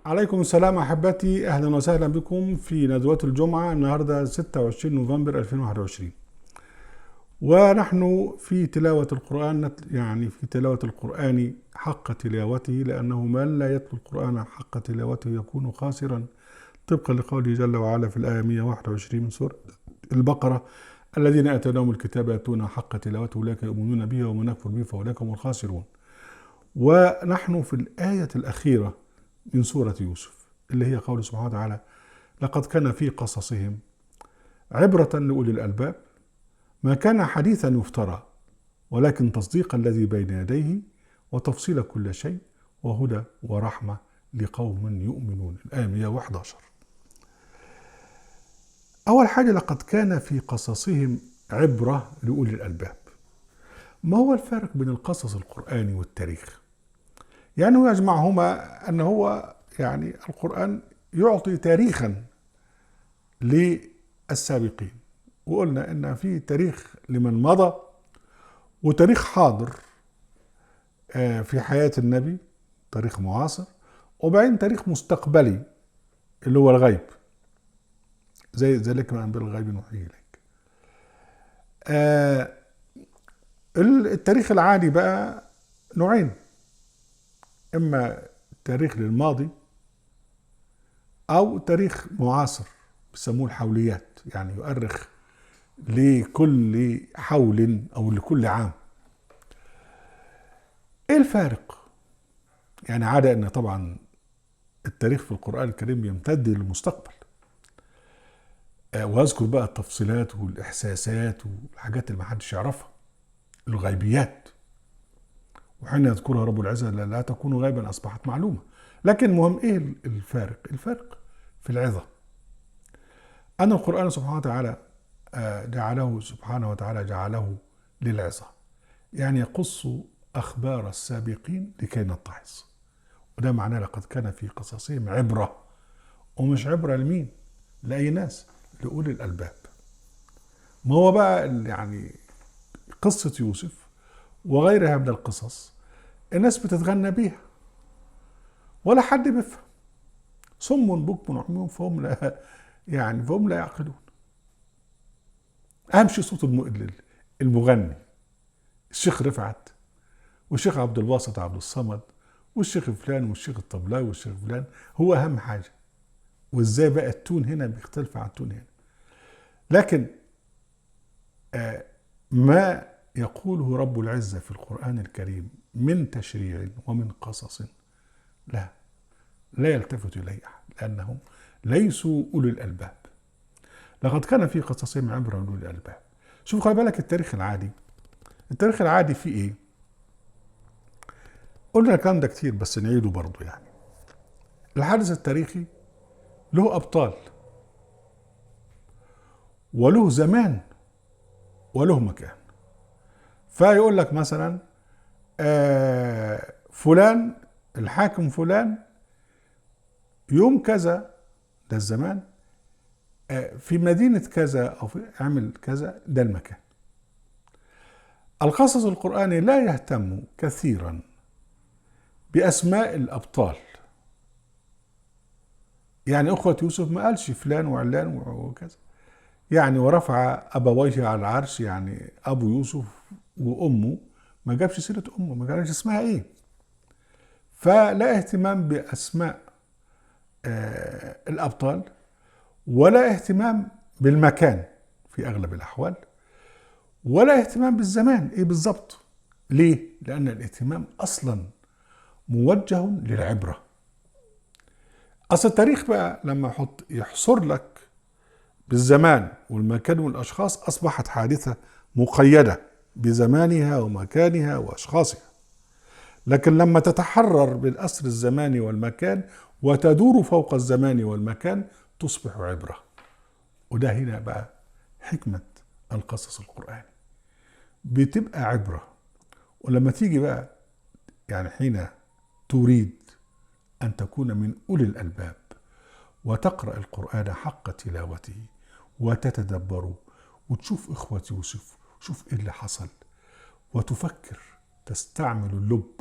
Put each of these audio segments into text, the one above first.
عليكم السلام أحبتي، أهلا وسهلا بكم في ندوات الجمعة. النهاردة 26 نوفمبر 2021 ونحن في تلاوة القرآن، يعني في تلاوة القرآن حق تلاوته، لأنه من لا يتلو القرآن حق تلاوته يكون خاسرا، طبقا لقوله جل وعلا في الآية 121 من سورة البقرة: الذين آتيناهم الكتاب يتلونه حق تلاوته أولئك يؤمنون به ومن يكفر به فأولئك هم الخاسرون. ونحن في الآية الأخيرة من سورة يوسف اللي هي قول سبحانه وتعالى: لقد كان في قصصهم عبرة لأولي الألباب ما كان حديثا يفترى ولكن تصديق الذي بين يديه وتفصيل كل شيء وهدى ورحمة لقوم يؤمنون. الآية 111. أول حاجة: لقد كان في قصصهم عبرة لأولي الألباب. ما هو الفارق بين القصص القرآني والتاريخ؟ يعني هو يجمعهما أن هو يعني القرآن يعطي تاريخا للسابقين، وقلنا ان في تاريخ لمن مضى وتاريخ حاضر في حياة النبي، تاريخ معاصر، وبعدين تاريخ مستقبلي اللي هو الغيب، زي ذلك من انباء الغيب نوحيه اليك. التاريخ العادي بقى نوعين: اما تاريخ للماضي او تاريخ معاصر بيسموه الحوليات، يعني يؤرخ لكل حول او لكل عام. ايه الفارق؟ يعني عادة ان طبعا التاريخ في القرآن الكريم يمتد للمستقبل، واذكر بقى التفصيلات والاحساسات والحاجات اللي محدش يعرفها، الغيبيات، وحين يذكرها رب العزة لا تكون غيبا اصبحت معلومة. لكن مهم ايه الفارق؟ الفارق في العظة. ان القرآن سبحانه وتعالى جعله للعظة، يعني يقص اخبار السابقين لكي نتعظ. وده معناه لقد كان في قصصهم عبرة، ومش عبرة لمين؟ لأي ناس، لأولي الألباب. ما هو بقى يعني قصة يوسف وغيرها من القصص الناس بتتغنى بيها ولا حد بيفهم، صم بكم عمي فهم لا يعقلون. أهم شيء صوت المغني، الشيخ رفعت والشيخ عبد الباسط عبد الصمد والشيخ فلان والشيخ الطبلاوي والشيخ فلان، هو أهم حاجة. وإزاي بقى التون هنا بيختلف عن التون هنا. لكن ما يقوله رب العزة في القرآن الكريم من تشريع ومن قصص لا يلتفت إليه أحد، لأنهم ليسوا أولي الألباب. لقد كان في قصصهم عبرة لأولي الألباب. شوف، خلي بالك، التاريخ العادي فيه إيه؟ قلنا الكلام ده كتير بس نعيده برضو. يعني الحادث التاريخي له أبطال وله زمان وله مكان. فيقول لك مثلا فلان الحاكم فلان يوم كذا، ده الزمان، في مدينة كذا أو في عمل كذا، ده المكان. القصص القرآني لا يهتم كثيرا بأسماء الأبطال. يعني أخوة يوسف ما قالش فلان وعلان وكذا، يعني ورفع أبويه على العرش، يعني أبو يوسف وأمه، ما جابش سيرة أمه، ما قالش اسمها إيه. فلا اهتمام بأسماء الأبطال ولا اهتمام بالمكان في أغلب الأحوال، ولا اهتمام بالزمان ايه بالظبط. ليه؟ لأن الاهتمام أصلا موجه للعبرة. أصل التاريخ بقى لما يحصر لك بالزمان والمكان والأشخاص أصبحت حادثة مقيدة بزمانها ومكانها وأشخاصها. لكن لما تتحرر بالأسر الزماني والمكان وتدور فوق الزمان والمكان تصبح عبرة. وده هنا بقى حكمة القصص القرآني، بتبقى عبرة. ولما تيجي بقى يعني حين تريد أن تكون من أولي الألباب وتقرأ القرآن حق تلاوته وتتدبره وتشوف إخوة يوسف، شوف إيه اللي حصل، وتفكر، تستعمل اللب،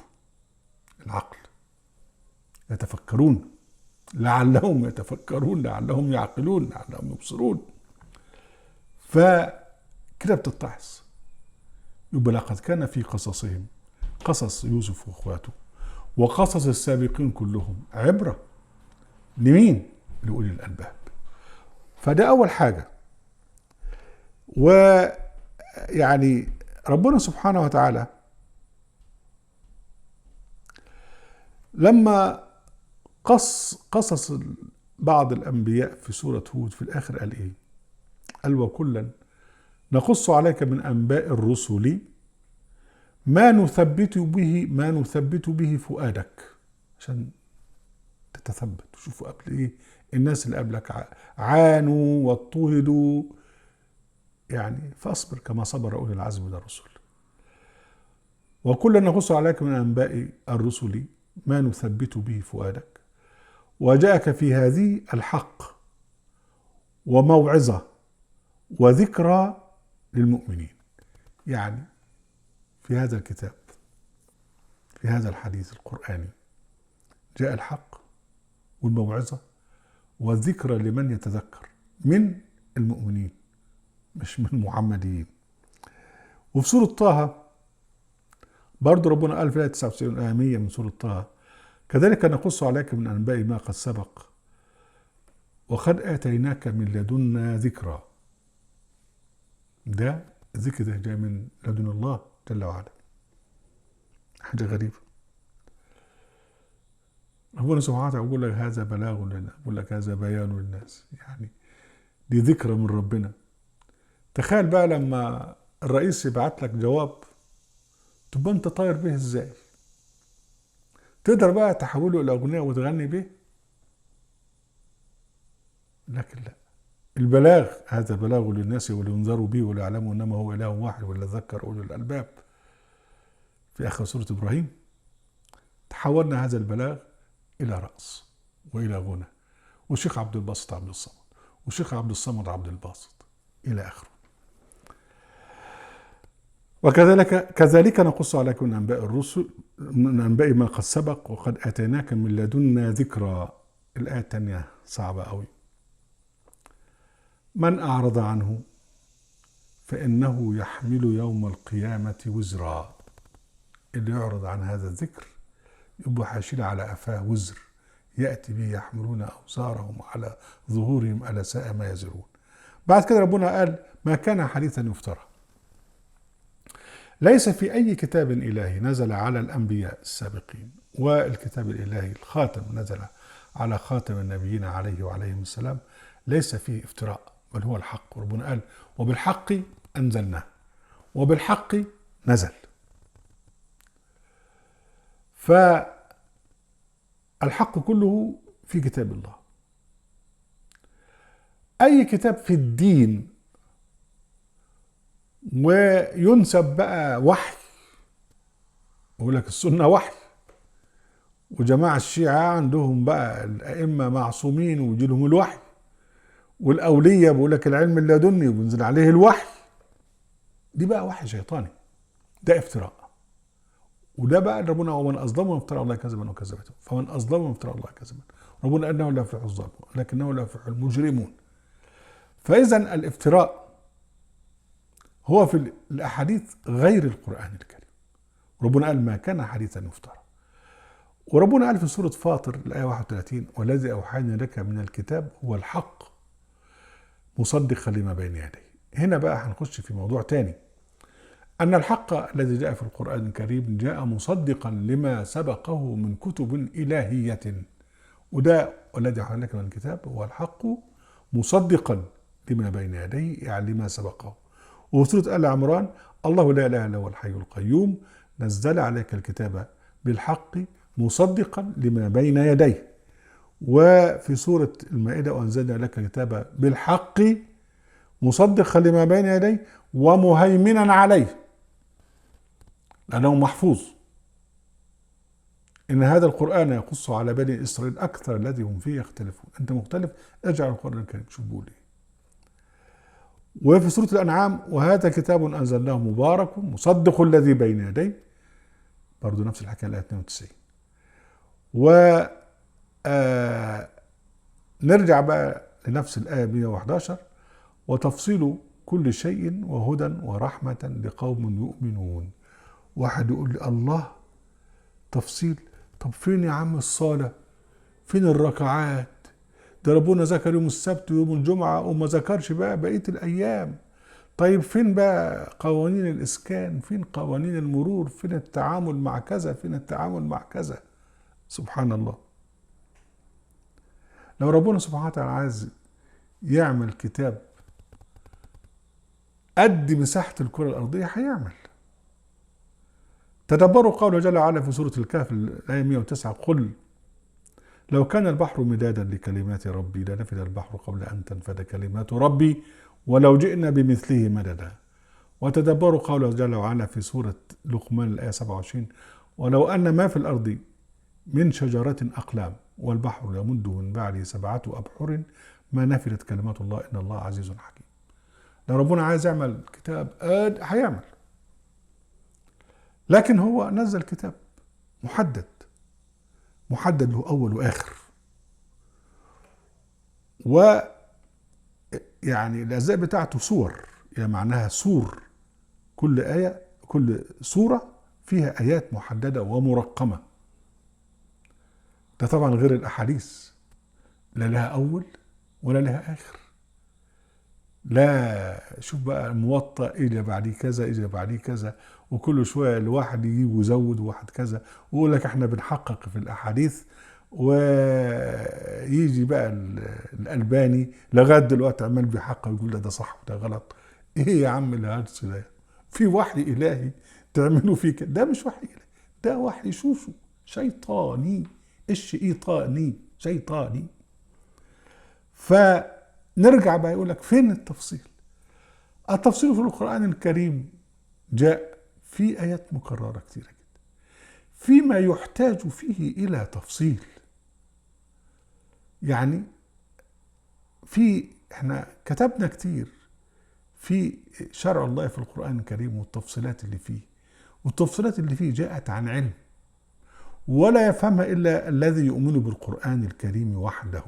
العقل، يتفكرون لعلهم يتفكرون، لعلهم يعقلون، لعلهم يبصرون. فكده بتتعظ. يبقى لقد كان في قصصهم، قصص يوسف واخواته وقصص السابقين كلهم، عبرة لمين؟ لأولي الألباب. فده أول حاجة. ويعني ربنا سبحانه وتعالى لما قصص بعض الأنبياء في سورة هود في الآخر قال إيه؟ قال وكلا نقص عليك من أنباء الرسل ما نثبت به فؤادك، عشان تتثبت. شوفوا قبل إيه الناس اللي قبلك عانوا واضطهدوا، يعني فاصبر كما صبر أولي العزم من الرسل. وكلا نقص عليك من أنباء الرسل ما نثبت به فؤادك وجاءك في هذه الحق وموعظة وذكرى للمؤمنين. يعني في هذا الكتاب، في هذا الحديث القرآني، جاء الحق والموعظة والذكرى لمن يتذكر من المؤمنين مش من المعمدين. وفي سورة طه برضو ربنا قال في آية 99 آية 100 من سورة طه كذلك نقص عليك من أنباء ما قد سبق وقد آتيناك من لدنا ذكرى. ده الذكر ده جاي من لدن الله جل وعلا، حاجة غريبة. ربنا سبحانه وتعالى يقول لك هذا بلاغ لنا، يقول لك هذا بيان للناس، يعني دي ذكرى من ربنا. تخيل بقى لما الرئيس يبعت لك جواب تبقى انت طاير به ازاي؟ تقدر بقى تحوله الى اغنيه وتغني به؟ لكن لا، البلاغ هذا بلاغ للناس ولينذروا به وليعلموا انما هو اله واحد وليذكر اولو الالباب. في اخر سوره ابراهيم تحولنا هذا البلاغ الى رقص والى غنى، والشيخ عبد الباسط عبد الصمد، والشيخ عبد الصمد عبد الباسط الى اخره. كذلك نقص عليك من انباء الرسل، من انباء ما قد سبق وقد اتيناك من لدنا ذكرى. الايه الثانيه صعبه قوي. من اعرض عنه فانه يحمل يوم القيامه وزرا. اللي يعرض عن هذا الذكر يبقى حاشيل على قفاه وزر ياتي به يحملون اوزارهم على ظهورهم الا ساء ما يزرون. بعد كده ربنا قال ما كان حديثا يفترى. ليس في أي كتاب إلهي نزل على الأنبياء السابقين والكتاب الإلهي الخاتم نزل على خاتم النبيين عليه وعليهم السلام ليس فيه افتراء، بل هو الحق. ربنا قال وبالحق أنزلناه وبالحق نزل. فالحق كله في كتاب الله. أي كتاب في الدين وينسب بقى وحي، يقول لك السنة وحي، وجماعة الشيعة عندهم بقى الأئمة معصومين ويجي لهم الوحي، والأولية بيقول لك العلم اللدني وبينزل عليه الوحي. دي بقى وحي شيطاني، ده افتراء. وده بقى ربنا ومن أظلم من افترى الله كذبا وكذبته، فمن أظلم من افترى الله كذبا. ربنا قال انه لا يفلح الظالمون لكنه لا يفلح المجرمون. فإذا الافتراء هو في الأحاديث غير القرآن الكريم. ربنا قال ما كان حديثا يفترى. وربنا قال في سورة فاطر الآية 31 والذي أوحينا لك من الكتاب هو الحق مصدقا لما بين يديه. هنا بقى هنخش في موضوع تاني، أن الحق الذي جاء في القرآن الكريم جاء مصدقا لما سبقه من كتب إلهية. وده والذي أوحينا لك من الكتاب هو الحق مصدقا لما بين يديه، يعني لما سبقه. وفي سورة آل عمران الله لا إله إلا هو الحي القيوم نزل عليك الكتاب بالحق مصدقا لما بين يديه. وفي سورة المائدة وأنزلنا لك الكتاب بالحق مصدقا لما بين يديه ومهيمنا عليه، لأنه محفوظ. إن هذا القرآن يقص على بني إسرائيل أكثر الذي هم فيه يختلفون. أنت مختلف، اجعل القرآن الكريم. شوف بيقول إيه. وفي سورة الأنعام وهذا كتاب أنزلناه مبارك مصدق الذي بين يديه، برضو نفس الحكاية الآية 92. نرجع بقى لنفس الآية 111: وتفصيل كل شيء وهدى ورحمة لقوم يؤمنون. واحد يقول لي الله، تفصيل؟ طب فين يا عم الصلاة؟ فين الركعات؟ ده ربنا ذكر يوم السبت ويوم الجمعة وما ذكرش بقى بقية الأيام. طيب فين بقى قوانين الإسكان؟ فين قوانين المرور؟ فين التعامل مع كذا؟ فين التعامل مع كذا؟ سبحان الله. لو ربنا سبحانه وتعالى عايز يعمل كتاب قد مساحة الكرة الأرضية هيعمل. تدبروا قوله جل وعلا في سورة الكهف الآية 109: قل لو كان البحر مدادا لكلمات ربي لنفد البحر قبل أن تنفد كلمات ربي ولو جئنا بمثله مددا. وتدبروا قوله جل وعلا في سورة لقمان الآية 27: ولو أن ما في الأرض من شجرة أقلام والبحر يمده من بعده 7 أبحر ما نفدت كلمات الله إن الله عزيز حكيم. لو ربنا عايز يعمل كتاب هيعمل، لكن هو نزل كتاب محدد له أول وآخر، ويعني الأجزاء بتاعته صور، يعني معناها سور، كل آية كل سورة فيها آيات محددة ومرقمة. ده طبعا غير الأحاديث، لا لها أول ولا لها آخر. لا شوف بقى الموطأ إجا بعديه كذا إجا بعديه كذا، وكل شوية الواحد يجيب ويزود واحد كذا ويقول لك احنا بنحقق في الأحاديث. ويجي بقى الألباني لغاية دلوقتي عمال بيحقق ويقول ده صح وده غلط. ايه يا عم الهرس ده؟ في وحي إلهي تعملوا فيه كده؟ ده مش وحي إلهي، ده وحي شوشو شيطاني، الشيطاني شيطاني. فنرجع بقى يقول لك فين التفصيل؟ التفصيل في القرآن الكريم جاء في آيات مكررة كثيرة جدا فيما يحتاج فيه إلى تفصيل. يعني احنا كتبنا كتير في شرع الله في القرآن الكريم والتفصيلات اللي فيه، والتفصيلات اللي فيه جاءت عن علم ولا يفهمها إلا الذي يؤمن بالقرآن الكريم وحده.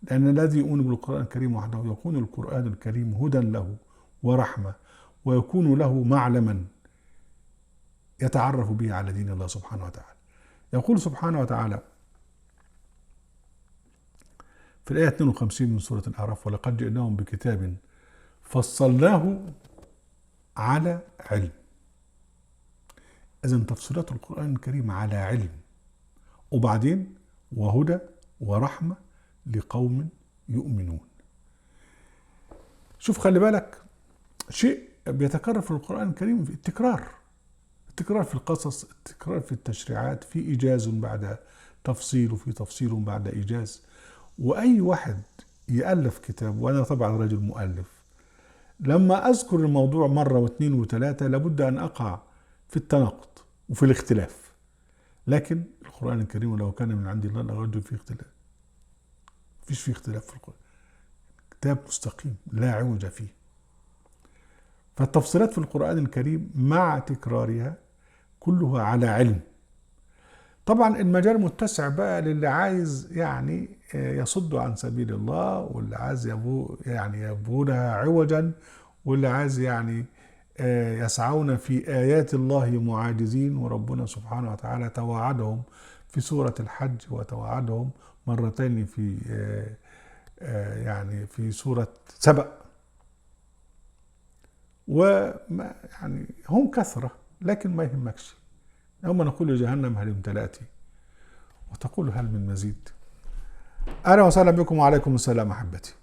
لأن الذي يؤمن بالقرآن الكريم وحده يكون القرآن الكريم هدى له ورحمة، ويكون له معلما يتعرف به على دين الله سبحانه وتعالى. يقول سبحانه وتعالى في الآية 52 من سورة الأعراف: ولقد جئناهم بكتاب فصلناه على علم. إذن تفصيلات القرآن الكريم على علم، وبعدين وهدى ورحمة لقوم يؤمنون. شوف خلي بالك، شيء بيتكرر في القرآن الكريم في التكرار في القصص، التكرار في التشريعات، في إيجاز بعد تفصيل وفي تفصيل بعد إيجاز. وأي واحد يألف كتاب، وأنا طبعا رجل مؤلف، لما أذكر الموضوع مرة واثنين وثلاثة لابد أن أقع في التناقض وفي الاختلاف. لكن القرآن الكريم لو كان من عند الله لوجدوا فيه اختلاف. مفيش فيه اختلاف في القرآن، كتاب مستقيم لا عوج فيه. فالتفصيلات في القرآن الكريم مع تكرارها كلها على علم. طبعا المجال متسع بقى للي عايز يعني يصد عن سبيل الله، واللي عايز يبغونها عوجا، واللي عايز يعني يسعون في آيات الله معاجزين. وربنا سبحانه وتعالى توعدهم في سورة الحج، وتوعدهم مرتين في يعني في سورة سبأ. ويعني هم كثرة لكن ما يهمكش. يوم نقول لجهنم هل امتلأت وتقول هل من مزيد. أهلا وسهلا بكم وعليكم السلام أحبتي.